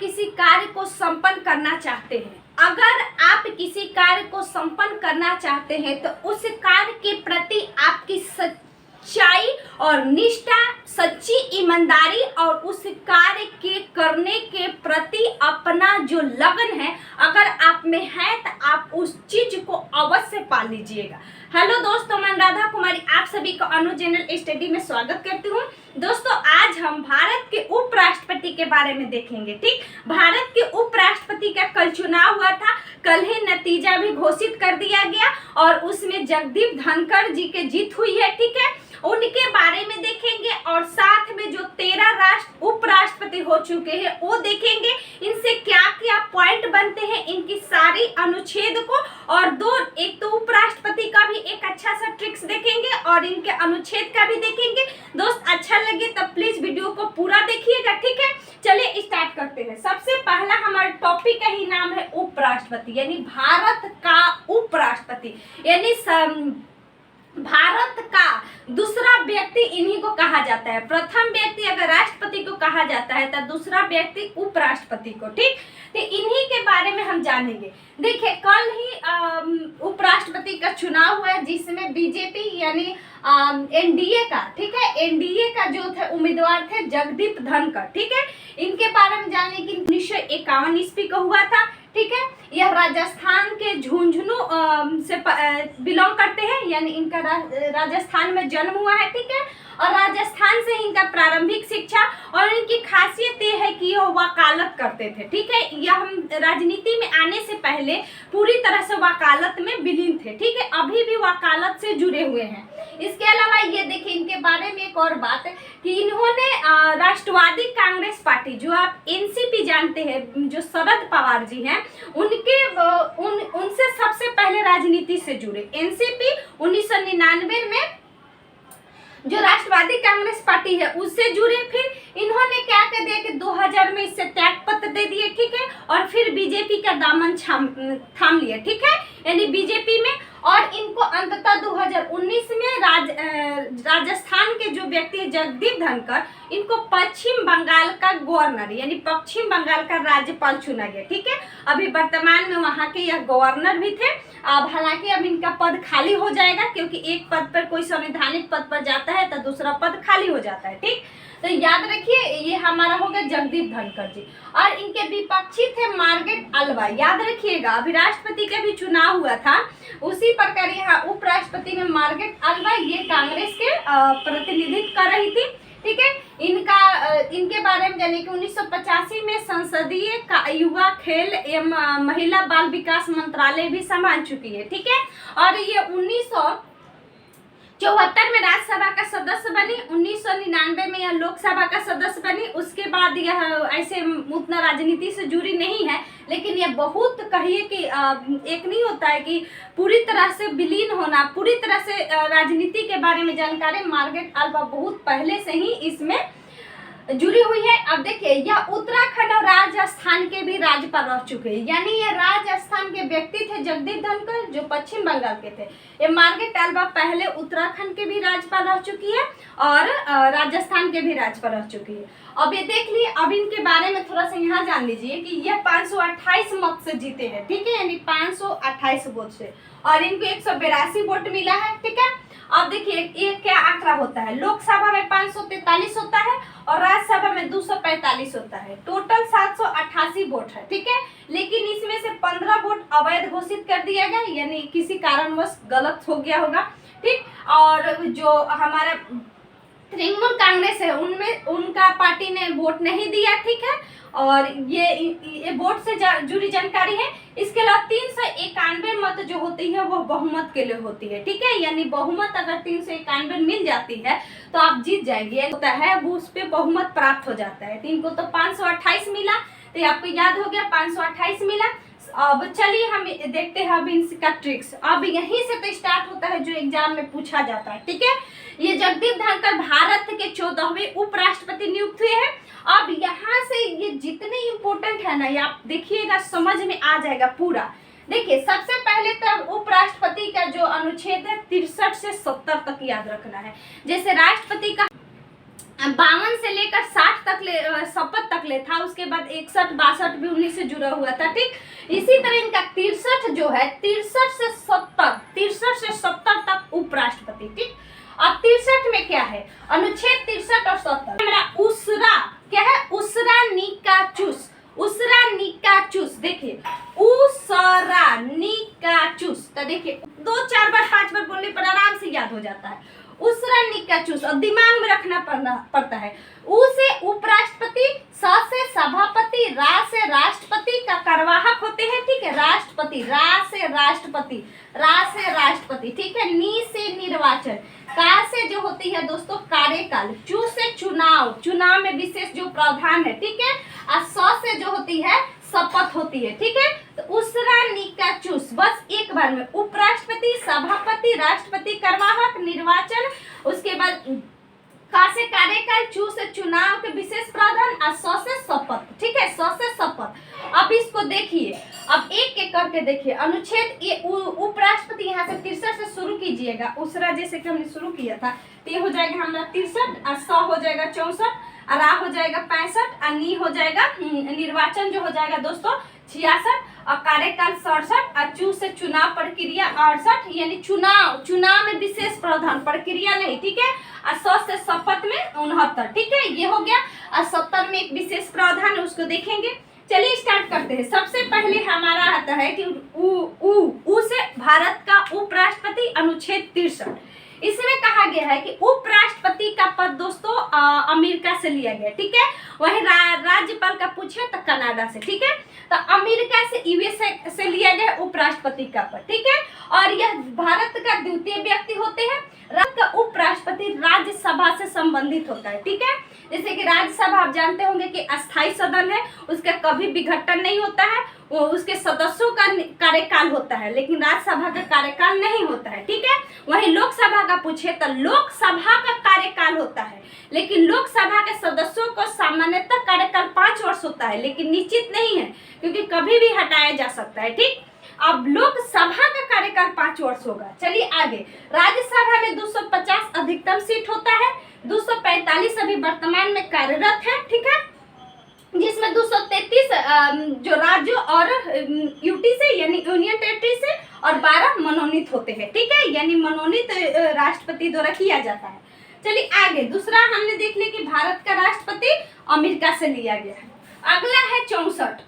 किसी कार्य को संपन्न करना चाहते हैं, अगर आप किसी कार्य को संपन्न करना चाहते हैं तो उस कार्य के प्रति आपकी सच्चाई और निष्ठा, सच्ची ईमानदारी और उस कार्य के करने के प्रति अपना जो लगन है अगर आप में है तो आप उस चीज को अवश्य पा लीजिएगा। हेलो दोस्तों, मैं राधा कुमारी आप सभी को अनु जनरल स्टडी में स्वागत करती हूँ। दोस्तों, आज हम भारत के उपराष्ट्रपति के बारे में देखेंगे। ठीक, भारत के उपराष्ट्रपति का कल चुनाव हुआ था, कल ही नतीजा भी घोषित कर दिया गया और उसमें जगदीप धनखड़ जी के जीत हुई है। ठीक है, उनके बारे में देखेंगे और साथ में जो 13 उपराष्ट्रपति हो चुके हैं वो देखेंगे, इनसे क्या क्या पॉइंट बनते हैं, इनकी सारी अनुच्छेद को, और एक तो उपराष्ट्रपति का भी एक अच्छा सा ट्रिक्स देखेंगे और इनके अनुच्छेद का भी देखेंगे। दोस्त, अच्छा लगे तो प्लीज वीडियो को पूरा देखिएगा। ठीक है, चलिए स्टार्ट करते हैं। सबसे पहला हमारे टॉपिक का ही नाम है उपराष्ट्रपति, यानी भारत का उपराष्ट्रपति, यानी भारत का दूसरा व्यक्ति इन्हीं को कहा जाता है। प्रथम व्यक्ति अगर राष्ट्रपति को कहा जाता है तो दूसरा व्यक्ति उपराष्ट्रपति को। ठीक, तो इन्हीं के बारे में हम जानेंगे। देखिए, कल ही उपराष्ट्रपति का चुनाव हुआ है जिसमें बीजेपी यानी एनडीए का, ठीक है, एनडीए का जो थे उम्मीदवार थे जगदीप धनखड़। ठीक है, इनके बारे में जाने की 1951 ईस्वी को हुआ था। ठीक है, यह राजस्थान के झुंझुनू से बिलोंग करते हैं, यानी इनका राजस्थान में जन्म हुआ है। ठीक है, और राजस्थान से इनका प्रारंभिक शिक्षा, और इनकी खासियत ये है कि यह वकालत करते थे। ठीक है, यह हम राजनीति में आने से पहले पूरी तरह से वकालत में विलीन थे। ठीक है, अभी भी वकालत से जुड़े हुए हैं। इसके अलावा ये देखिए, इनके बारे में एक और बात है कि इन्होंने राष्ट्रवादी कांग्रेस पार्टी, जो आप एनसीपी जानते हैं, जो शरद पवार जी हैं, उनसे सबसे पहले राजनीति से जुड़े। एनसीपी 1999 में जो राष्ट्रवादी कांग्रेस पार्टी है उससे जुड़े, फिर इन्होंने क्या कर दिया कि 2000 में इससे त्याग पत्र दे दिए। ठीक है, और फिर बीजेपी का दामन थाम लिए। ठीक है, यानी बीजेपी में, और इनको अंततः 2019 में राजस्थान के जो व्यक्ति है जगदीप धनखड़, इनको पश्चिम बंगाल का गवर्नर यानी पश्चिम बंगाल का राज्यपाल चुना गया। ठीक है, अभी वर्तमान में वहाँ के यह गवर्नर भी थे। अब हालांकि अब इनका पद खाली हो जाएगा, क्योंकि एक पद पर कोई संवैधानिक पद पर जाता है तो दूसरा पद खाली हो जाता है। ठीक, तो याद रखिए, ये हमारा हो गया जगदीप धनखड़ जी। और इनके विपक्षी थे मार्गरेट अल्वा, याद रखिएगा, अभी राष्ट्रपति का भी चुनाव हुआ था, उसी प्रकार यहाँ उपराष्ट्रपति में मार्गरेट अल्वा ये कांग्रेस के प्रतिनिधित्व कर रही थी। ठीक है, इनके बारे में जानिए कि 1985 में संसदीय युवा खेल एवं महिला बाल विकास मंत्रालय भी संभाल चुकी है। ठीक है, और ये 1974 में राज्यसभा का सदस्य बनी, 1999 में यह लोकसभा का सदस्य बनी। उसके बाद यह ऐसे उतना राजनीति से जुड़ी नहीं है, लेकिन यह बहुत कहिए कि एक नहीं होता है कि पूरी तरह से विलीन होना, पूरी तरह से राजनीति के बारे में जानकारी मार्गरेट अल्वा बहुत पहले से ही इसमें जुड़ी हुई है। अब देखिए, यह उत्तराखंड और राजस्थान के भी राज्यपाल रह चुके हैं, यानी ये राजस्थान के व्यक्ति थे जगदीप धनखड़ जो पश्चिम बंगाल के थे। ये मार्गरेट अल्वा पहले उत्तराखंड के भी राज्यपाल रह चुकी है और राजस्थान के भी राज्यपाल रह चुकी है। अब ये देख लिए, अब इनके बारे में थोड़ा सा यहाँ जान लीजिए कि यह 528 मत से जीते हैं। ठीक है, यानी 528 वोट से, और इनको 182 वोट मिला है। ठीक है, अब देखिए ये क्या आंकड़ा होता है, लोकसभा में 543 होता है और राज्यसभा में 245 होता है, टोटल 788 वोट है। ठीक है, लेकिन इसमें से 15 वोट अवैध घोषित कर दिया गया, यानी किसी कारणवश गलत हो गया होगा। ठीक, और जो हमारा तृणमूल कांग्रेस है उनमें उनका पार्टी ने वोट नहीं दिया। ठीक है, और ये वोट से जुड़ी जानकारी है। इसके अलावा 391 मत जो होती है वो बहुमत के लिए होती है। ठीक है, यानी बहुमत अगर 391 मिल जाती है तो आप जीत जाएंगे, होता है वो उस पर बहुमत प्राप्त हो जाता है। तो इनको तो 528 मिला, तो आपको याद हो गया 528 मिला। अब चलिए हम देखते हैं अब इनका ट्रिक्स। अब यहीं से तो स्टार्ट होता है जो एग्जाम में पूछा जाता है। ठीक है, ये जगदीप धनखड़ भारत के 14वें उपराष्ट्रपति नियुक्त हुए हैं। अब यहाँ से ये जितने इम्पोर्टेंट है ना, ये आप देखिएगा समझ में आ जाएगा पूरा। देखिए, सबसे पहले तो उपराष्ट्रपति का जो अनुच्छेद है 63 से 70 तक याद रखना है। जैसे राष्ट्रपति का 52 से लेकर 60 तक शपथ तक ले था, उसके बाद 61 62 भी उन्हीं से जुड़ा हुआ था। ठीक, इसी तरह इनका 63 जो है 63 से 70 तक उपराष्ट्रपति। ठीक, अब 63 में क्या है, अनुच्छेद 63 और 70 मेरा उसरा क्या है, उसरा निकाचुस, उसरा निकाचुस, देखिए उसरा निकाचुस, तो देखिए 2 4 बार 5 बार बोलने पर आराम से याद हो जाता है। उसरा निकाचुस, और दिमाग में रखना पड़ता है। उ से उपराष्ट्रपति, स से सभापति, रा से राष्ट्रपति का कार्यवाहक होते हैं। ठीक है, राष्ट्रपति, रा से राष्ट्रपति, रा से राष्ट्रपति। ठीक है, नी से निर्वाचन, का से जो होती है दोस्तों कार्यकाल, चू से चुनाव, चुनाव में विशेष जो प्रावधान है। ठीक है, और स से जो होती है शपथ होती है। ठीक है, तो उसरा निकाचुस बस एक बार में उपराष्ट्रपति, सभापति, राष्ट्रपति, कार्यवाहक, निर्वाचन, उसके बाद का से कार्यकाल, चू से चुनाव के विशेष प्रावधान, और स से शपथ। ठीक है, स से शपथ। अब इसको देखिए, अब एक एक करके देखिए। अनुच्छेद ये उपराष्ट्रपति यहाँ से 63 से शुरू कीजिएगा, उसरा जैसे कि हमने शुरू किया था, तो ये हो जाएगा हमारा 63, और स हो जाएगा 64, और रा हो जाएगा 65, और नी हो जाएगा निर्वाचन जो हो जाएगा दोस्तों 66, और कार्यकाल 67, और चू से चुनाव प्रक्रिया 68, यानी चुनाव में विशेष प्रावधान, प्रक्रिया नहीं। ठीक है, और 100 से शपथ में 69। ठीक है, ये हो गया। और 70 में एक विशेष प्रावधान है, उसको देखेंगे। चलिए स्टार्ट करते हैं। सबसे पहले हमारा आता है कि उ से भारत का उपराष्ट्रपति, अनुच्छेद 63। इसमें कहा गया है कि उपराष्ट्रपति का पद दोस्तों अमेरिका से लिया गया। ठीक है, वही राज्यपाल का पूछे तो कनाडा से। ठीक है, तो अमेरिका से यूएसए से लिया गया उपराष्ट्रपति का पद। ठीक है, और यह भारत का द्वितीय व्यक्ति होते हैं। राज्य का उपराष्ट्रपति राज्यसभा से संबंधित होता है। ठीक है, जैसे कि राज्यसभा आप जानते होंगे कि अस्थायी सदन है, उसका कभी विघटन नहीं होता है, वो उसके सदस्यों का कार्यकाल होता है, लेकिन राज्यसभा का कार्यकाल नहीं होता है। ठीक है, वहीं लोकसभा का पूछे तो लोकसभा का कार्यकाल होता है, लेकिन लोकसभा के सदस्यों को सामान्यतः कार्यकाल 5 वर्ष होता है, लेकिन निश्चित नहीं है क्योंकि कभी भी हटाया जा सकता है। ठीक, अब लोकसभा का कार्यकाल 5 वर्ष होगा। चलिए आगे। राज्यसभा में 250 अधिकतम सीट होता है, 245 अभी वर्तमान में कार्यरत है। ठीक है, जिसमें 233 जो राज्यों और यूटी से यानी यूनियन टेरिटरी से, और 12 मनोनीत होते हैं। ठीक है, यानी मनोनीत राष्ट्रपति द्वारा किया जाता है। चलिए आगे। दूसरा हमने देख लिया कि भारत का राष्ट्रपति अमेरिका से लिया गया है। अगला है 64,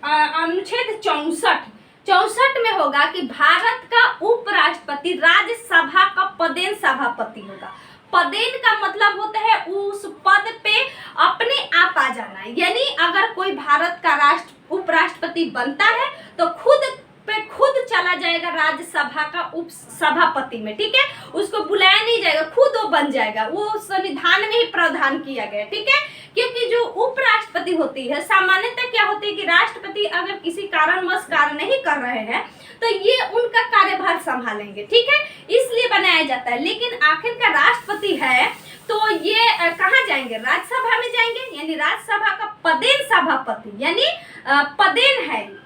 अनुच्छेद 64 में होगा कि भारत का उपराष्ट्रपति राज्यसभा का पदेन सभापति होगा। पदेन का मतलब होता है उस पद पे अपने आप आ जाना, यानी अगर कोई भारत का उपराष्ट्रपति बनता है तो खुद चला जाएगा राज्यसभा का उप सभापति में। ठीक है, उसको बुलाया नहीं जाएगा, खुद वो बन जाएगा, वो संविधान में ही प्रावधान किया गया। ठीक है, क्योंकि जो उपराष्ट्रपति होती है सामान्यतः क्या होती है कि राष्ट्रपति अगर किसी कारणवश कार्य नहीं कर रहे हैं तो ये उनका कार्यभार संभालेंगे। ठीक है, इसलिए बनाया जाता है। लेकिन आखिर का राष्ट्रपति है तो ये कहाँ जाएंगे, राज्यसभा में जाएंगे, यानी राज्यसभा का पदेन सभापति यानी पदेन है।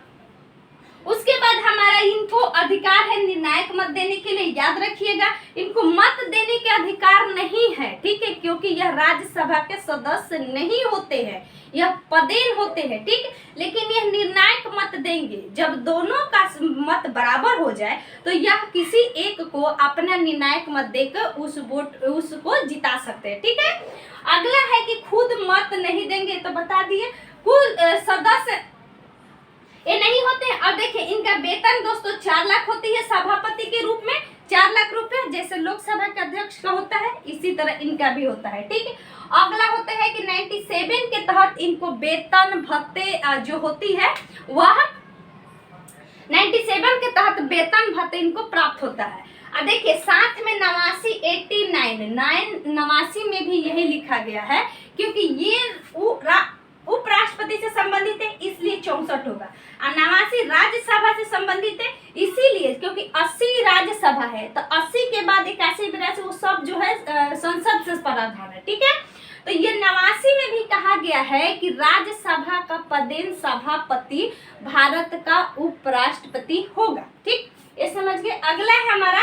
उसके बाद हमारा इनको अधिकार है निर्णायक मत देने के लिए, याद रखिएगा इनको मत देने के अधिकार नहीं है। ठीक है, क्योंकि यह राज्यसभा के सदस्य नहीं होते हैं, यह पदेन होते हैं। ठीक, लेकिन यह निर्णायक मत देंगे जब दोनों का मत बराबर हो जाए, तो यह किसी एक को अपना निर्णायक मत देकर उसको जिता सकते हैं। ठीक है, अगला है कि खुद मत नहीं देंगे, तो बता दिए कुल सदस्य ये नहीं होते। और देखिए इनका वेतन दोस्तों 4 लाख होती है सभापति के रूप में, 4 लाख रुपए, जैसे लोकसभा के अध्यक्ष का होता है इसी तरह इनका भी होता है। ठीक है, अगला होता है कि 97 के तहत इनको वेतन भत्ते जो होती है वह 97 के तहत वेतन भत्ते इनको प्राप्त होता है। और देखिए साथ में 89 में भी यही लिखा गया है, क्योंकि ये उपराष्ट्रपति से संबंधित है इसलिए 64 होगा, और 89 राज्यसभा से संबंधित है इसीलिए क्योंकि 80 राज्यसभा है, तो 80 के बाद 81 82 वो सब जो है संसद से प्रावधान है। ठीक है, तो ये 89 में भी कहा गया है कि राज्यसभा का पदेन सभापति भारत का उपराष्ट्रपति होगा। ठीक, ये समझ गए। अगला है हमारा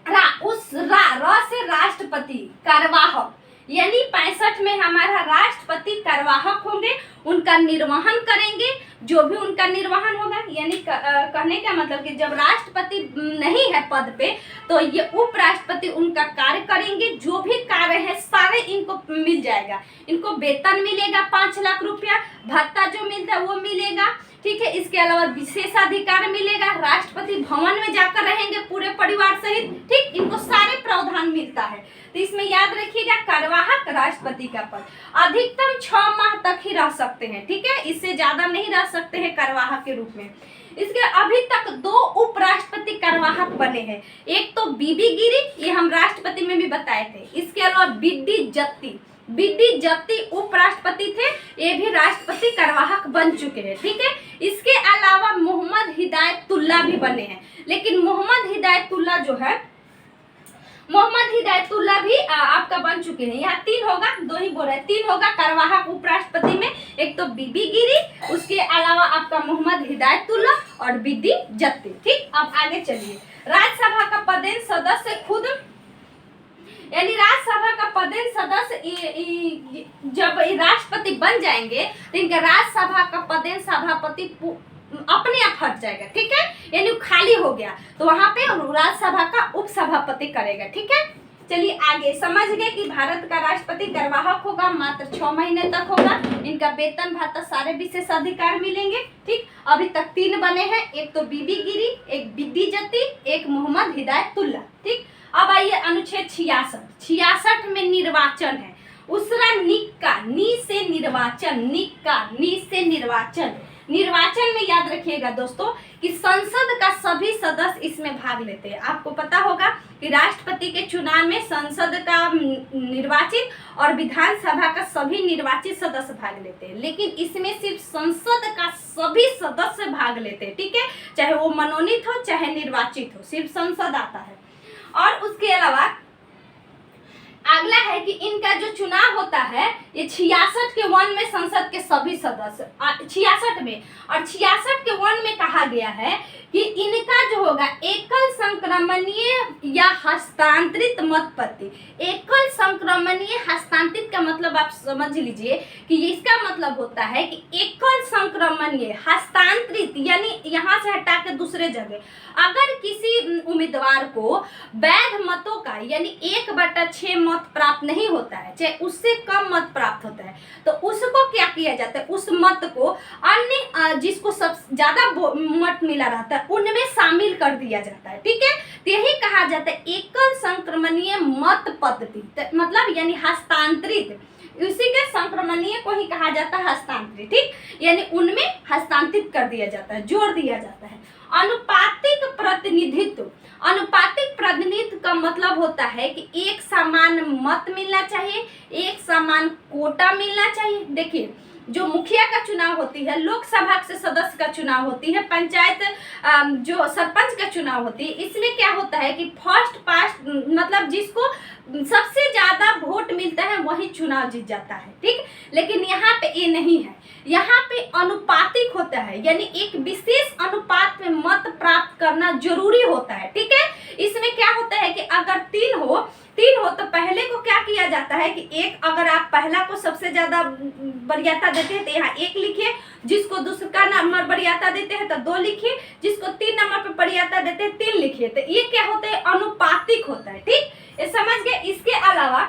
रा से राष्ट्रपति कार्यवाहक, यानी 65 में हमारा राष्ट्रपति कार्यवाहक होंगे, उनका निर्वहन करेंगे, जो भी उनका निर्वहन होगा। यानी कहने का मतलब कि जब राष्ट्रपति नहीं है पद पे तो ये उपराष्ट्रपति उनका कार्य करेंगे, जो भी कार्य है सारे इनको मिल जाएगा। इनको वेतन मिलेगा 5 लाख रुपया, भत्ता जो मिलता है वो मिलेगा, ठीक है। इसके अलावा विशेषाधिकार मिलेगा, राष्ट्रपति भवन में जाकर रहेंगे पूरे परिवार सहित, ठीक। इनको सारे प्रावधान मिलता है। तो इसमें याद रखिएगा कार्यवाहक राष्ट्रपति का पद अधिकतम 6 माह तक ही रह सकते हैं, ठीक है। इससे ज्यादा नहीं रह सकते हैं कार्यवाहक के रूप में। इसके अभी तक 2 उपराष्ट्रपति कार्यवाहक बने हैं, एक तो बीबी गिरी, ये हम राष्ट्रपति में भी बताए थे। इसके अलावा बीडी जत्ती उपराष्ट्रपति थे, ये भी राष्ट्रपति कार्यवाहक बन चुके हैं, ठीक है। इसके अलावा मोहम्मद हिदायतुल्लाह भी बने हैं, लेकिन मोहम्मद हिदायतुल्लाह भी आपका बन चुके हैं। यहाँ 3 होगा, 2 ही बोल रहे हैं, 3 होगा कार्यवाहक उपराष्ट्रपति में, एक तो बीबी गिरी, उसके अलावा आपका मोहम्मद हिदायतुल्लाह और बीडी जत्ती, ठीक। अब आगे चलिए, राज्यसभा का पदेन सदस्य खुद, यानी राज्यसभा का पदेन सदस्य जब राष्ट्रपति बन जाएंगे तो इनका राज्यसभा का पदेन सभापति अपने आप हट जाएगा, ठीक है। यानी खाली हो गया तो वहां पे राज्यसभा का उपसभापति करेगा, ठीक है। चलिए आगे समझ गए कि भारत का राष्ट्रपति कार्यवाहक होगा, मात्र 6 महीने तक होगा, इनका वेतन भत्ता सारे विशेष अधिकार मिलेंगे, ठीक। अभी तक 3 बने हैं, एक तो बीबी गिरी, एक बीडी जत्ती, एक मोहम्मद हिदायतुल्लाह, ठीक। अब आइए अनुच्छेद 66 में निर्वाचन है। उसरा निक्का नी से निर्वाचन, निर्वाचन में याद रखिएगा दोस्तों कि संसद का सभी सदस्य इसमें भाग लेते हैं। आपको पता होगा कि राष्ट्रपति के चुनाव में संसद का निर्वाचित और विधानसभा का सभी निर्वाचित सदस्य भाग लेते हैं, लेकिन इसमें सिर्फ संसद का सभी सदस्य भाग लेते हैं, ठीक है। चाहे वो मनोनीत हो चाहे निर्वाचित हो, सिर्फ संसद आता है। और उसके अलावा अगला है कि इनका जो चुनाव होता है ये 66 के 1 में संसद के सभी सदस्य 66 में, और 66 के 1 में कहा गया है कि इनका जो होगा एकल संक्रमणीय या हस्तांतरित मतपत्ति। एकल संक्रमणीय हस्तांतरित का मतलब आप समझ लीजिए कि इसका मतलब होता है कि एकल संक्रमणीय हस्तांतरित यानी यहाँ से हटा के दूसरे जगह अगर किसी उम्मीदवार को वैध मतों का यानी 1/6 मत प्राप्त नहीं होता है, चाहे उससे कम मत प्राप्त होता है, तो उसको क्या किया जाता है, उस मत को अन्य जिसको सब ज्यादा मत मिला रहता है उनमें शामिल कर दिया जाता है, ठीक है। तो यही कहा जाता है एकल संक्रमणीय मत पद्धति, मतलब यानी हस्तांतरित, उसी के संक्रमणीय को ही कहा जाता है हस्तांतरित, ठीक। यानी उनमें हस्तांतरित कर दिया जाता है, जोड़ दिया जाता है। अनुपातिक प्रतिनिधित्व, अनुपातिक प्रतिनिधित्व का मतलब होता है कि एक समान मत मिलना चाहिए, एक समान कोटा मिलना चाहिए। देखिए जो मुखिया का चुनाव होती है, लोकसभा से सदस्य का चुनाव होती है, पंचायत जो सरपंच का चुनाव होती है, इसमें क्या होता है कि फर्स्ट पास्ट मतलब जिसको सबसे ज्यादा वोट मिलता है वही चुनाव जीत जाता है, ठीक। लेकिन यहाँ पे ये नहीं है, यहाँ पे अनुपातिक होता है, यानी एक विशेष अनुपात में मत प्राप्त करना जरूरी होता है, ठीक है। इसमें क्या होता है कि अगर 3 हो तो पहले को क्या किया जाता है कि एक, अगर आप पहला को सबसे ज्यादा वरीयता देते हैं तो यहाँ 1 लिखिए, जिसको दूसरा नंबर वरीयता देते हैं तो 2 लिखिए, जिसको 3 नंबर पे वरीयता देते हैं 3 लिखिए। तो ये क्या होता है, अनुपातिक होता है, ठीक। ये समझ गए। इसके अलावा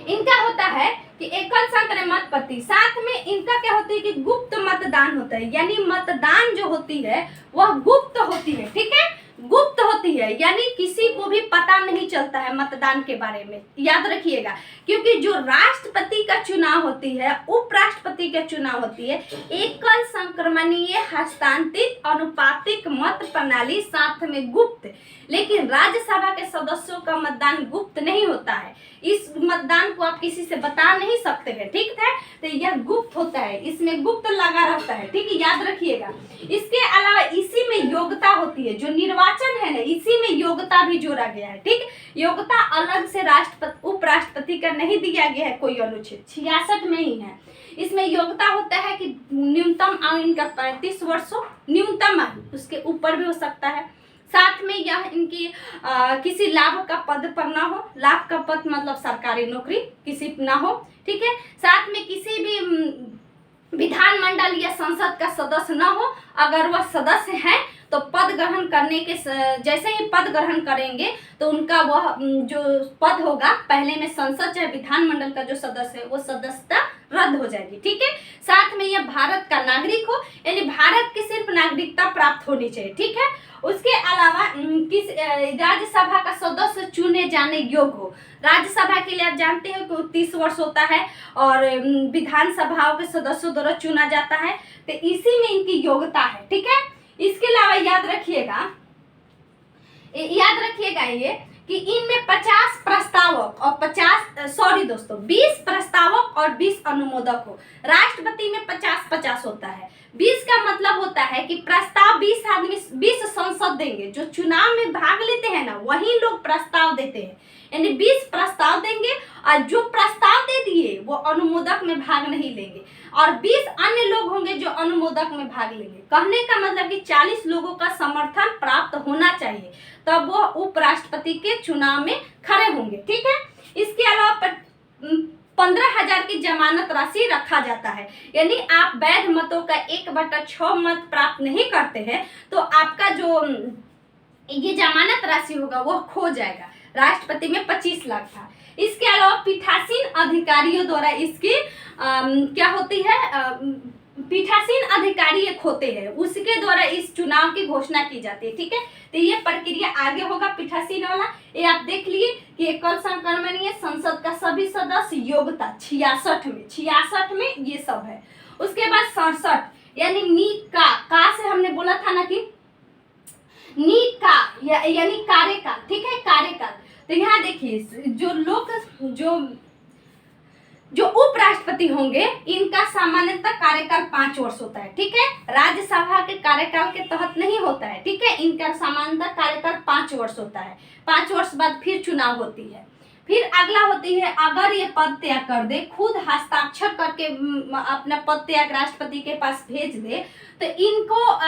इनका होता है कि एकल संक्रमण मतपत्ति, साथ में इनका क्या होता है कि गुप्त मतदान होता है, यानी मतदान जो होती है वह गुप्त होती है, ठीक है, गुप्त होती है, यानी किसी को भी पता नहीं चलता है मतदान के बारे में, याद रखिएगा। क्योंकि जो राष्ट्रपति का चुनाव होती है, उपराष्ट्रपति का चुनाव होती है, एकल संक्रमणीय हस्तांतरित अनुपातिक मत प्रणाली, साथ में गुप्त। लेकिन राज्यसभा के सदस्यों का मतदान गुप्त नहीं होता है, इस मतदान को आप किसी से बता नहीं सकते हैं, ठीक है। तो यह गुप्त होता है, इसमें गुप्त लगा रहता है, ठीक है, याद रखिएगा। इसके अलावा इसी में योग्यता होती है, जो निर्वाचन है ना, इसी में योग्यता भी जोड़ा गया है, ठीक। योग्यता अलग से राष्ट्रपति उपराष्ट्रपति का नहीं दिया गया है कोई अनुच्छेद, 66 में ही है। इसमें योग्यता होता है कि न्यूनतम आयु इनका 35 वर्ष हो, न्यूनतम आयु, उसके ऊपर भी हो सकता है, साथ में यह इनकी किसी लाभ का पद पर ना हो, लाभ का पद मतलब सरकारी नौकरी किसी ना हो, ठीक है। साथ में किसी भी विधानमंडल या संसद का सदस्य ना हो। अगर वह सदस्य हैं तो पद ग्रहण करने के जैसे ही पद ग्रहण करेंगे तो उनका वह जो पद होगा, पहले में संसद चाहे विधानमंडल का जो सदस्य है वो सदस्यता रद्द हो जाएगी, ठीक है। साथ में यह भारत का नागरिक हो, यानी भारत की सिर्फ नागरिकता प्राप्त होनी चाहिए, ठीक है। उसके अलावा किस राज्यसभा का सदस्य चुने जाने योग्य हो। राज्यसभा के लिए आप जानते हो कि 30 वर्ष होता है और विधानसभाओं के सदस्यों द्वारा चुना जाता है, तो इसी में इनकी योग्यता है, ठीक है। इसके अलावा याद रखिएगा ये कि इनमें 50 प्रस्तावक और 20 प्रस्तावक और 20 अनुमोदक हो। राष्ट्रपति में 50-50 होता है। 20 का मतलब होता है कि प्रस्ताव 20 आदमी 20 संसद देंगे, जो चुनाव में भाग लेते हैं ना वही लोग प्रस्ताव देते हैं, यानी 20 प्रस्ताव देंगे और जो प्रस्ताव दे दिए वो अनुमोदक में भाग नहीं लेंगे और 20 अन्य लोग होंगे जो अनुमोदक में भाग लेंगे। कहने का मतलब कि 40 लोगों का समर्थन प्राप्त होना चाहिए तब वो उपराष्ट्रपति के चुनाव में खड़े होंगे, ठीक है। इसके अलावा 15,000 की जमानत राशि रखा जाता है, यानी आप वैध मतों का 1/6 मत प्राप्त नहीं करते हैं तो आपका जो ये जमानत राशि होगा वो खो जाएगा। राष्ट्रपति में 25 लाख था। इसके अलावा पीठासीन अधिकारियों द्वारा इसकी क्या होती है, पीठासीन अधिकारी एक होते हैं, उसके द्वारा इस चुनाव की घोषणा की जाती है, ठीक है। तो ये प्रक्रिया आगे होगा पीठासीन वाला। ये आप देख लिए कि एकल संक्रमणीय संसद का सभी सदस्य योग्यता 66 में ये सब है। उसके बाद 67 यानी नीक का से हमने बोला था ना कि नीक का यानी कार्यकाल, ठीक है, कार्यकाल। तो यहाँ देखिए जो उपराष्ट्रपति होंगे इनका सामान्यतः कार्यकाल 5 वर्ष होता है, ठीक है। राज्यसभा के कार्यकाल के तहत नहीं होता है, ठीक है। इनका सामान्यतः कार्यकाल 5 वर्ष होता है। 5 वर्ष बाद फिर चुनाव होती है। फिर अगला होती है, अगर ये पद त्याग कर दे, खुद हस्ताक्षर करके अपना पद त्याग राष्ट्रपति के पास भेज दे तो इनको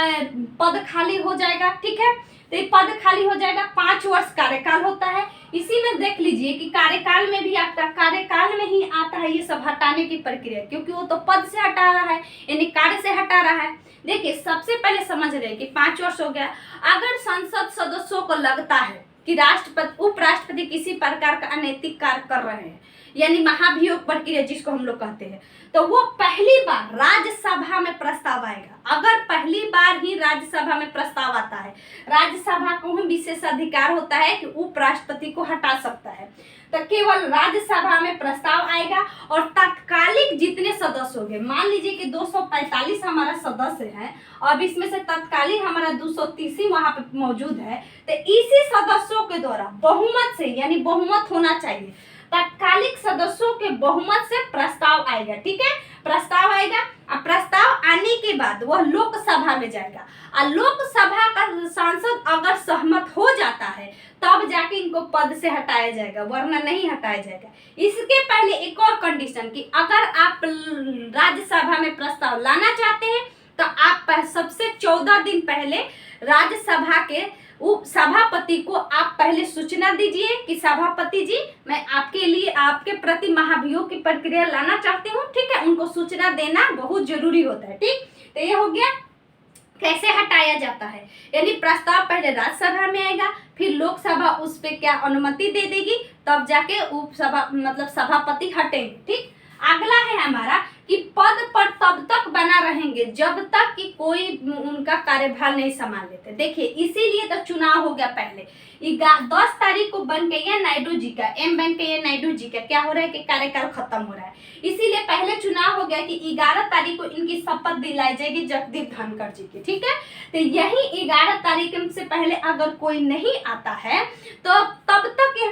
पद खाली हो जाएगा, ठीक है। तो ये पद खाली हो जाएगा। 5 वर्ष कार्यकाल होता है। इसी में देख लीजिए कि कार्यकाल में भी आपका कार्यकाल में ही आता है ये सब हटाने की प्रक्रिया, क्योंकि वो तो पद से हटा रहा है यानी कार्य से हटा रहा है। देखिए सबसे पहले समझ रहे हैं कि 5 वर्ष हो गया। अगर संसद सदस्यों को लगता है कि राष्ट्रपति उपराष्ट्रपति किसी प्रकार का अनैतिक कार्य कर रहे हैं, यानी महाभियोग प्रक्रिया जिसको हम लोग कहते हैं, तो वो पहली बार राज्यसभा में प्रस्ताव आएगा। अगर पहली बार ही राज्यसभा में प्रस्ताव आता है, राज्यसभा को ही विशेष अधिकार होता है कि उपराष्ट्रपति को हटा सकता है, तो केवल राज्यसभा में प्रस्ताव आएगा और तात्कालिक जितने सदस्य होंगे, मान लीजिए कि 245 हमारा सदस्य है, अब इसमें से तत्कालीन हमारा 230 वहां पे मौजूद है, तो इसी सदस्यों के द्वारा बहुमत से, यानी बहुमत होना चाहिए, तात्कालिक सदस्यों के बहुमत से प्रस्ताव आएगा, ठीक है। प्रस्ताव आएगा और प्रस्ताव आने के बाद वह लोकसभा में जाएगा और लोकसभा का सांसद अगर सहमत हो जाता है तब जाके इनको पद से हटाया जाएगा, वरना नहीं हटाया जाएगा। इसके पहले एक और कंडीशन कि अगर आप राज्यसभा में प्रस्ताव लाना चाहते हैं तो आप सबसे 14 दिन पहले राज्यसभा के सभापति को आप पहले सूचना दीजिए कि सभापति जी मैं आपके लिए आपके प्रति महाभियोग की प्रक्रिया लाना चाहती हूँ, ठीक है। उनको सूचना देना बहुत जरूरी होता है, ठीक। तो ये हो गया कैसे हटाया जाता है, यानी प्रस्ताव पहले राज्यसभा में आएगा, फिर लोकसभा उस पे क्या अनुमति दे देगी, तब जाके उपसभा मतलब सभापति हटेंगे, ठीक। अगला है हमारा कि पद पर तब तक बना रहेंगे जब तक कि कोई उनका कार्यभार नहीं संभाल लेते। देखिए इसीलिए तो चुनाव हो गया पहले। 10 तारीख को वेंकैया नायडू जी का वेंकैया नायडू जी का क्या हो रहा है कि कार्यकाल खत्म हो रहा है, इसीलिए पहले चुनाव हो गया कि 11 तारीख को इनकी शपथ दिलाई जाएगी जगदीप धनखड़ जी की, ठीक है। तो यही 11 तारीख से पहले अगर कोई नहीं आता है तो तब तक ये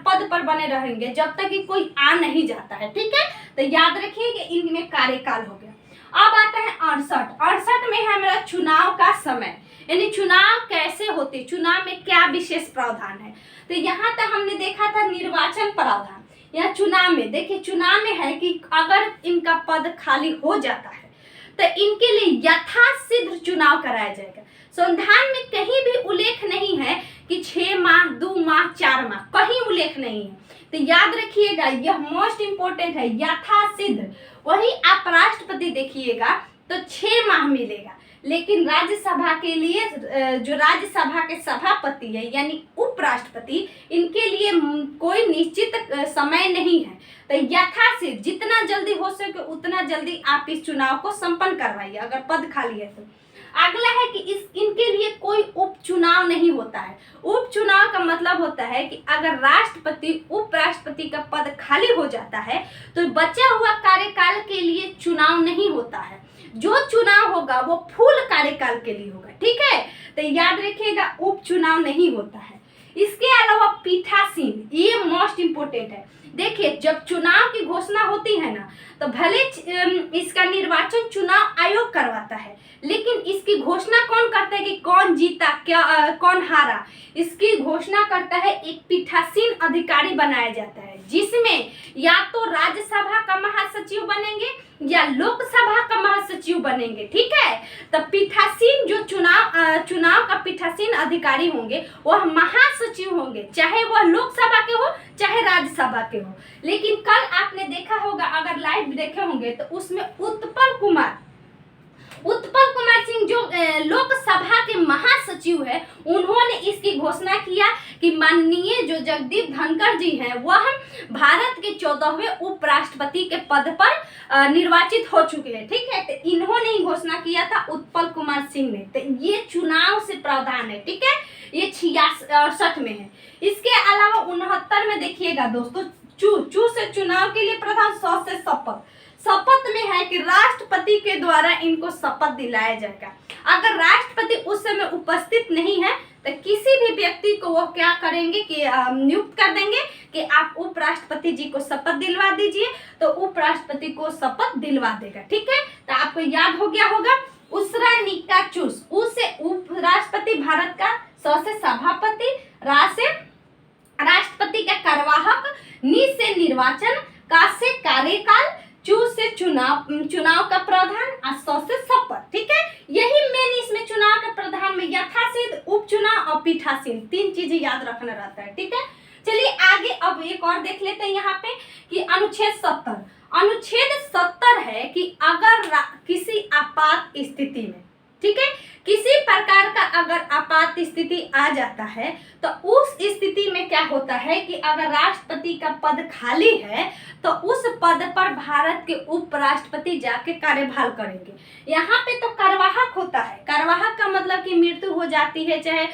पद पर बने रहेंगे जब तक कि कोई आ नहीं जाता है, ठीक है। तो याद रखिए कि इनमें कार्यकाल हो गया। अब आता है 68 में है हमारा चुनाव का समय, यानी चुनाव कैसे होते, चुनाव में क्या विशेष प्रावधान है। तो यहाँ तक हमने देखा था निर्वाचन प्रावधान, या चुनाव में देखिए चुनाव में है कि अगर इनका पद खाली हो जाता है तो इनके लिए यथाशीघ्र चुनाव कराया जाएगा। संविधान में कहीं भी उल्लेख नहीं है कि 6 माह, 2 माह, 4 माह, कहीं उल्लेख नहीं है। तो याद रखिएगा, यह मोस्ट इंपोर्टेंट है, यथाशीघ्र। वही आप राष्ट्रपति देखिएगा तो 6 माह मिलेगा, लेकिन राज्यसभा के लिए जो राज्यसभा के सभापति है यानी उपराष्ट्रपति, इनके लिए कोई निश्चित समय नहीं है। तो यथाशीघ्र, जितना जल्दी हो सके उतना जल्दी आप इस चुनाव को संपन्न करवाइए अगर पद खाली है तो। अगला है कि इनके लिए कोई उपचुनाव नहीं होता है। उपचुनाव का मतलब होता है कि अगर राष्ट्रपति उपराष्ट्रपति का पद खाली हो जाता है तो बचा हुआ कार्यकाल के लिए चुनाव नहीं होता है। जो चुनाव होगा वो फुल कार्यकाल के लिए होगा, ठीक है। तो याद रखिएगा, उपचुनाव नहीं होता है। इसके अलावा पीठासीन, ये मोस्ट इंपोर्टेंट है। देखिए, जब चुनाव की घोषणा होती है ना, तो भले इसका निर्वाचन चुनाव आयोग करवाता है, लेकिन इसकी घोषणा कौन करता है कि कौन जीता, क्या कौन हारा, इसकी घोषणा करता है एक पीठासीन अधिकारी बनाया जाता है, जिसमें या तो राज्यसभा का महासचिव बनेंगे या लोकसभा का महासचिव बनेंगे, ठीक है। तो पीठासीन जो चुनाव का पीठासीन अधिकारी होंगे वह महासचिव होंगे, चाहे वह लोकसभा के हो चाहे राज्यसभा के हो। लेकिन कल आपने देखा होगा, अगर लाइव देखे होंगे तो उसमें उत्पल कुमार सिंह जो लोकसभा के महासचिव है, उन्होंने इसकी घोषणा किया कि माननीय जो जगदीप धनखड़ जी हैं वह भारत के 14वें उपराष्ट्रपति के पद पर निर्वाचित हो चुके हैं, ठीक है। तो इन्होंने ही घोषणा किया था, उत्पल कुमार सिंह ने। तो ये चुनाव से प्रावधान है, ठीक है। ये 68 में है। इसके अलावा 69 में देखिएगा दोस्तों, चू से चुनाव के लिए प्रधान, 100 से शपथ में है कि राष्ट्रपति के द्वारा इनको शपथ दिलाया जाएगा। अगर राष्ट्रपति उस समय उपस्थित नहीं है तो किसी भी व्यक्ति को वो क्या करेंगे कि नियुक्त कर देंगे कि आप उपराष्ट्रपति जी को शपथ दिलवा दीजिए, तो उपराष्ट्रपति को शपथ दिलवा देगा, ठीक है। तो आपको याद हो गया होगा, उसरा निका चूस, उ से उपराष्ट्रपति भारत का, स से सभापति, रा से राष्ट्रपति का कार्यवाहक, नि से निर्वाचन, का से कार्यकाल, चू से चुनाव का प्रधान, और स से शपथ, ठीक है। यही मेन इसमें चुनाव के प्रधान में यथाशीघ्र, उपचुनाव और पीठासीन, 3 चीजें याद रखना रहता है, ठीक है। चलिए आगे अब एक और देख लेते हैं यहाँ पे कि अनुच्छेद 70 है कि अगर किसी आपात स्थिति में, ठीक है, किसी प्रकार का अगर आपात स्थिति आ जाता है तो उस स्थिति में क्या होता है कि अगर राष्ट्रपति का पद खाली है तो उस पद पर भारत के उपराष्ट्रपति जाके कार्यभार करेंगे। यहाँ पे तो कार्यवाहक होता है। कार्यवाहक का मतलब कि मृत्यु हो जाती है, चाहे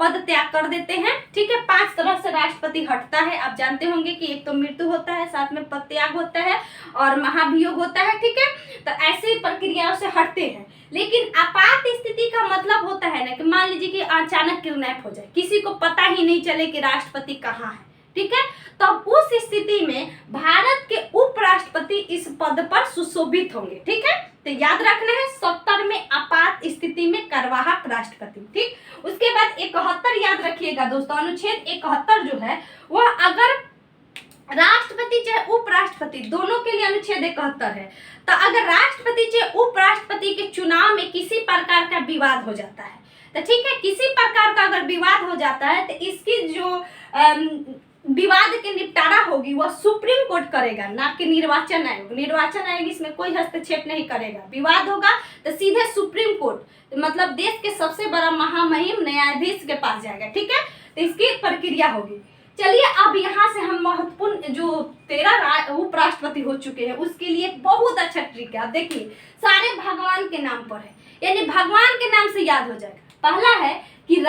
पद त्याग कर देते हैं, ठीक है। 5 तरह से राष्ट्रपति हटता है, आप जानते होंगे कि एक तो मृत्यु होता है, साथ में पद त्याग होता है और महाभियोग होता है, ठीक है। तो ऐसी प्रक्रियाओं से हटते हैं। लेकिन आपात स्थिति का मतलब होता है ना कि मान लीजिए कि अचानक किडनैप हो जाए, किसी को पता ही नहीं चले कि राष्ट्रपति कहाँ है, ठीक है। तो उस स्थिति में भारत के उपराष्ट्रपति इस पद पर सुशोभित होंगे, ठीक है। तो याद रखना है 70 में आपात स्थिति में कार्यवाहक राष्ट्रपति, ठीक। उसके बाद 71 याद रखिएगा दोस्तों, अनुच्छेद 71 जो है वह अगर राष्ट्रपति चाहे उपराष्ट्रपति दोनों के लिए अनुच्छेद 71 है। तो अगर राष्ट्रपति चाहे उपराष्ट्रपति के चुनाव में किसी प्रकार का विवाद हो जाता है तो ठीक है, किसी प्रकार का अगर विवाद हो जाता है तो इसकी जो विवाद के निपटारा होगी वह सुप्रीम कोर्ट करेगा, ना कि निर्वाचन आयोग। निर्वाचन आयोग इसमें कोई हस्तक्षेप नहीं करेगा। विवाद होगा तो सीधे सुप्रीम कोर्ट, मतलब देश के सबसे बड़ा महामहिम न्यायाधीश के पास जाएगा, ठीक है। तो इसकी प्रक्रिया होगी। चलिए अब यहाँ से हम महत्वपूर्ण जो 13 उपराष्ट्रपति हो चुके हैं उसके लिए एक बहुत अच्छा ट्रिक है। आप देखिए, सारे भगवान के नाम पर है, यानी भगवान के नाम से याद हो जाएगा। पहला है कि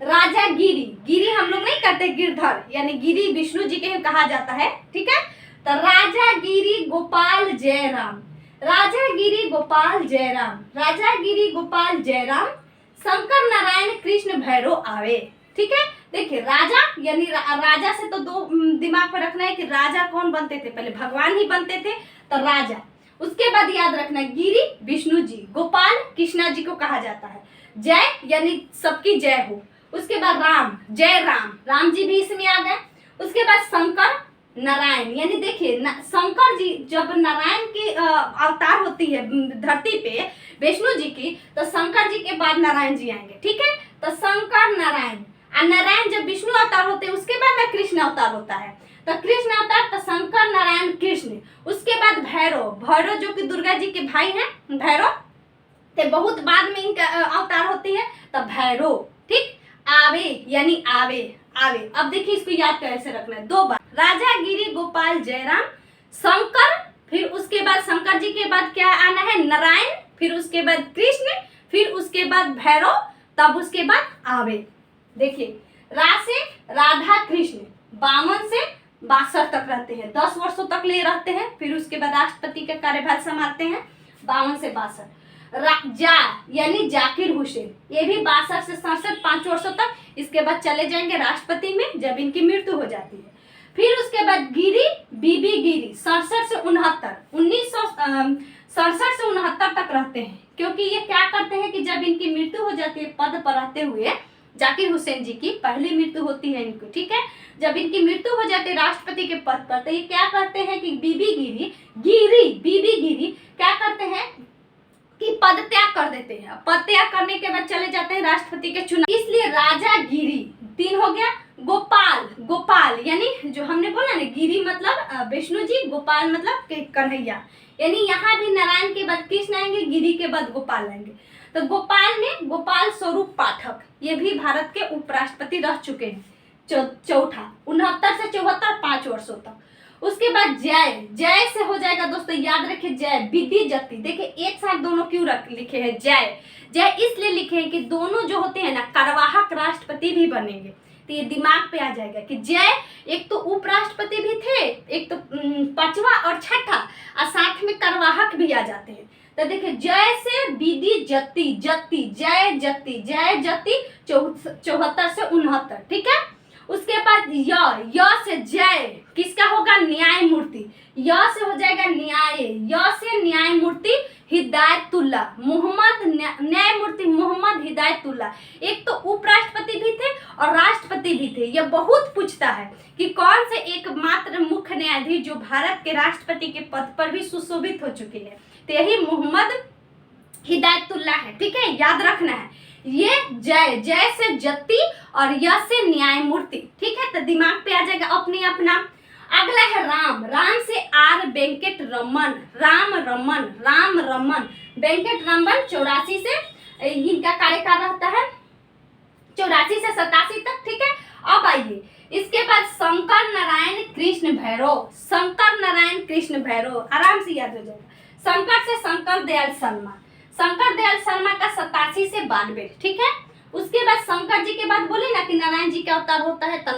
राजा गिरी हम लोग नहीं करते, गिरधर यानी गिरी विष्णु जी के कहा जाता है, ठीक है। तो राजा गिरी गोपाल जयराम, शंकर नारायण कृष्ण भैरव आवे, ठीक है। देखिए राजा यानी राजा से तो दो दिमाग पर रखना है कि राजा कौन बनते थे, पहले भगवान ही बनते थे, तो राजा। उसके बाद याद रखना गिरी विष्णु जी, गोपाल कृष्णा जी को कहा जाता है, जय यानी सबकी जय हो। उसके बाद राम, जय राम जी भी इसमें आ गए। उसके बाद शंकर नारायण, यानी देखिए शंकर जी जब नारायण की अवतार होती है धरती पे विष्णु जी की, तो शंकर जी के बाद नारायण जी आएंगे, ठीक है। तो शंकर नारायण, और नारायण जब विष्णु अवतार होते हैं उसके बाद में कृष्ण अवतार होता है। तो कृष्ण अवतार, तो शंकर नारायण कृष्ण, उसके बाद भैरव, भैरव जो कि दुर्गा जी के भाई हैं भैरव, तो बहुत बाद में इनका अवतार होती है। तो भैरव, ठीक, आवे यानी आवे आवे। अब देखिए इसको याद कैसे रखना है, 2 बार, राजा गिरी गोपाल जयराम शंकर, फिर उसके बाद शंकर जी के बाद क्या आना है, नारायण, फिर उसके बाद कृष्ण, फिर उसके बाद भैरव, तब उसके बाद आवे। देखिए रा से राधा कृष्ण 52 से 62 तक रहते हैं, 10 वर्षों तक ले रहते हैं, फिर उसके बाद राष्ट्रपति का कार्यभार संभालते हैं 52 से 62। जा यानी जाकिर हुसैन, ये भी 62 से 67 5 वर्षों तक, इसके बाद चले जाएंगे राष्ट्रपति में जब इनकी मृत्यु हो जाती है। फिर उसके बाद गिरी बीबी गिरी 67 से 69, 1967 से 69 तक रहते हैं, क्योंकि ये क्या करते हैं कि जब इनकी मृत्यु हो जाती है पद पर रहते हुए, जाकिर हुसैन जी की पहली मृत्यु होती है इनको, ठीक है, जब इनकी मृत्यु हो जाती है राष्ट्रपति के पद पर, तो ये क्या करते हैं कि बीबी गिरी क्या करते हैं कि पद त्याग कर देते हैं। पद त्याग करने के बाद चले जाते हैं राष्ट्रपति के चुनाव, इसलिए राजा गिरी 3 हो गया। गोपाल यानी जो हमने बोला ना, गिरी मतलब विष्णु जी, गोपाल मतलब कन्हैया, यानी यहाँ भी नारायण के बाद कृष्ण आएंगे, गिरी के बाद गोपाल आएंगे। तो गोपाल में गोपाल स्वरूप पाठक, ये भी भारत के उपराष्ट्रपति रह चुके हैं, चौथा 69 से 74 5 वर्षों तक। उसके बाद जय से हो जाएगा दोस्तों, याद रखिए जय विधि जति, देखिए एक साथ दोनों क्यों लिखे हैं जय इसलिए लिखे हैं कि दोनों जो होते हैं ना कार्यवाहक राष्ट्रपति भी बनेंगे, तो ये दिमाग पे आ जाएगा कि जय एक तो उपराष्ट्रपति भी थे, एक तो 5वां और 6ठा, और साथ में कार्यवाहक भी आ जाते हैं। तो देखिए जय से विधि जति जय जति 74 से 69, ठीक है। उसके बाद य से जय किसका होगा, न्यायमूर्ति, य से हो जाएगा न्याय, य से न्यायमूर्ति हिदायतुल्ला मोहम्मद, न्यायमूर्ति मोहम्मद हिदायतुल्ला, एक तो उपराष्ट्रपति भी थे और राष्ट्रपति भी थे। यह बहुत पूछता है कि कौन से एकमात्र मुख्य न्यायाधीश जो भारत के राष्ट्रपति के पद पर भी सुशोभित हो चुके हैं, तो यही मोहम्मद हिदायतुल्ला है, ठीक है, याद रखना है। ये जय से जति और य से न्यायमूर्ति, ठीक है, तो दिमाग पे आ जाएगा अपने अपना। अगला है राम से आर वेंकट रमन, राम रमन वेंकट रमन 84 से इनका कार्यकाल रहता है 84 से 87 तक, ठीक है। अब आइए इसके बाद शंकर नारायण कृष्ण भैरव, आराम से याद हो जाएगा। शंकर से शंकर दयाल शर्मा का 87 से 92, ठीक है। उसके बाद शंकर जी के बाद बोले ना कि नारायण जी का अवतार होता है, तो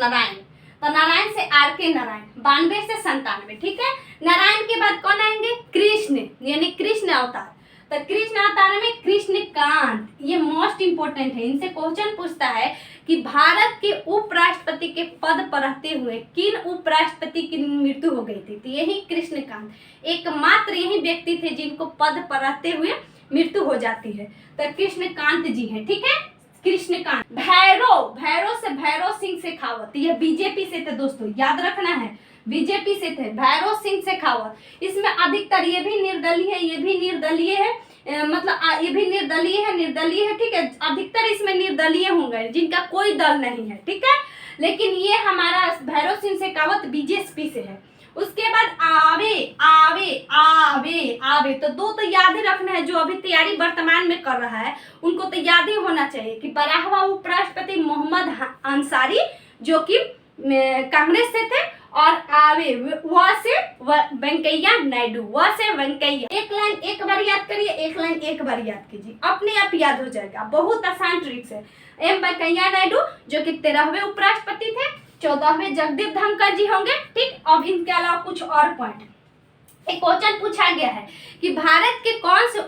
नारायण से आर के नारायण 92 से 97, ठीक है। नारायण के बाद कौन आएंगे, कृष्ण यानी कृष्ण अवतार, तो कृष्ण अवतार में कृष्णकांत, ये मोस्ट इंपोर्टेंट है, इनसे क्वेश्चन पूछता है कि भारत के उपराष्ट्रपति के पद पर रहते हुए किन उपराष्ट्रपति की मृत्यु हो गई थी, तो यही कृष्णकांत, एकमात्र यही व्यक्ति थे जिनको पद पर रहते हुए मृत्यु हो जाती है, तो कृष्णकांत जी हैं, ठीक है। कृष्णकांत। भैरव से भैरव सिंह शेखावत, यह बीजेपी से थे दोस्तों, याद रखना है, बीजेपी से थे भैरव सिंह शेखावत। इसमें अधिकतर ये भी निर्दलीय है, ये भी निर्दलीय है, ये भी निर्दलीय है, ठीक है। अधिकतर इसमें निर्दलीय होंगे जिनका कोई दल नहीं है, ठीक है। लेकिन ये हमारा भैरव सिंह शेखावत बीजेपी से है। उसके बाद आवे तो 2 तो याद ही रखना है, जो अभी तैयारी वर्तमान में कर रहा है उनको तो याद ही होना चाहिए कि 12वां उपराष्ट्रपति मोहम्मद अंसारी जो कि कांग्रेस से थे, और आवे वह से वेंकैया नायडू, वह से वेंकैया। एक लाइन एक बार याद करिए, एक लाइन एक बार याद कीजिए, अपने आप याद हो जाएगा, बहुत आसान ट्रिक्स है। एम वेंकैया नायडू जो कि 13वें उपराष्ट्रपति थे, 14वें जगदीप धनखड़ जी होंगे, ठीक। अब इनके अलावा कुछ और पॉइंट, एक क्वेश्चन पूछा गया है कि भारत के कौन से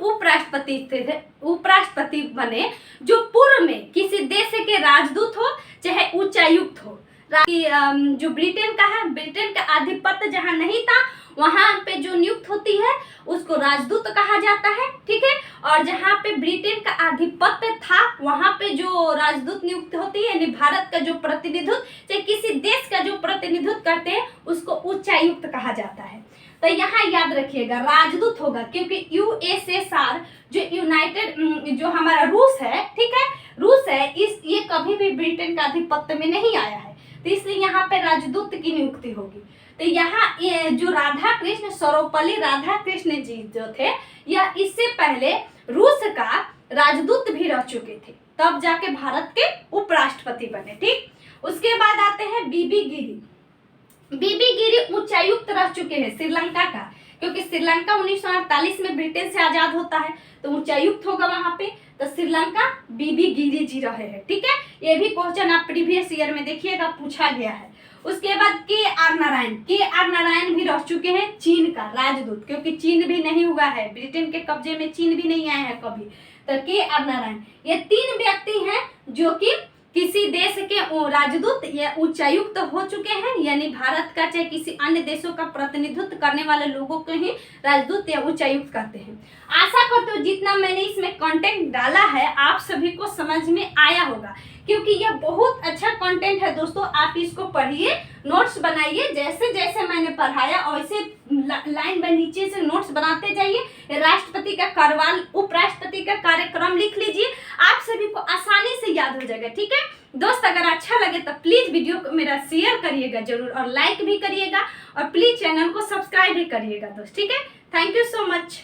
उपराष्ट्रपति बने जो पूर्व में किसी देश के राजदूत हो चाहे उच्चायुक्त हो। जो ब्रिटेन का है, ब्रिटेन का आधिपत्य जहां नहीं था वहां पे जो नियुक्त होती है उसको राजदूत कहा जाता है, ठीक है। और जहाँ पे ब्रिटेन का आधिपत्य था वहाँ पे जो राजदूत नियुक्त होती है, यानी भारत का जो प्रतिनिधित्व, चाहे किसी देश का जो प्रतिनिधित्व करते हैं उसको उच्चायुक्त कहा जाता है। तो यहाँ याद रखिएगा राजदूत होगा, क्योंकि यूएसएसआर जो यूनाइटेड जो हमारा रूस है, ठीक है, रूस है, ये कभी भी ब्रिटेन का आधिपत्य में नहीं आया है, तो इसलिए यहाँ पे राजदूत की नियुक्ति होगी। तो यहाँ ये जो राधा कृष्ण, सर्वपल्ली राधा कृष्ण जी जो थे, यह इससे पहले रूस का राजदूत भी रह चुके थे, तब जाके भारत के उपराष्ट्रपति बने। ठीक, उसके बाद आते हैं बीबी गिरी। बीबी गिरी उच्चायुक्त रह चुके हैं श्रीलंका का, क्योंकि श्रीलंका 1948 में ब्रिटेन से आजाद होता है, तो उच्चायुक्त होगा वहां पे। तो श्रीलंका बीबी गिरी जी रहे हैं। ठीक है, ये भी क्वेश्चन आप प्रीवियस ईयर में देखिएगा पूछा गया है। उसके बाद के आर नारायण भी रह चुके हैं चीन का राजदूत, क्योंकि चीन भी नहीं हुआ है, ब्रिटेन के कब्जे में चीन भी नहीं आए हैं कभी। तो के आर नारायण, ये 3 व्यक्ति हैं जो कि किसी देश के राजदूत या उच्चायुक्त हो चुके हैं, यानी भारत का चाहे किसी अन्य देशों का प्रतिनिधित्व करने वाले लोगों को ही राजदूत या उच्चायुक्त करते हैं। आशा करते हो जितना मैंने इसमें कंटेंट डाला है आप सभी को समझ में आया होगा, क्योंकि यह बहुत अच्छा कंटेंट है दोस्तों। आप इसको पढ़िए, नोट्स बनाइए, जैसे जैसे मैंने पढ़ाया वैसे लाइन बाय नीचे से नोट्स बनाते जाइए। राष्ट्रपति का कार्यकाल, उपराष्ट्रपति का कार्यक्रम लिख लीजिए, आप सभी को आसानी से याद हो जाएगा। ठीक है दोस्त, अगर अच्छा लगे तो प्लीज वीडियो को मेरा शेयर करिएगा जरूर, और लाइक भी करिएगा, और प्लीज चैनल को सब्सक्राइब भी करिएगा दोस्त। ठीक है, थैंक यू सो मच।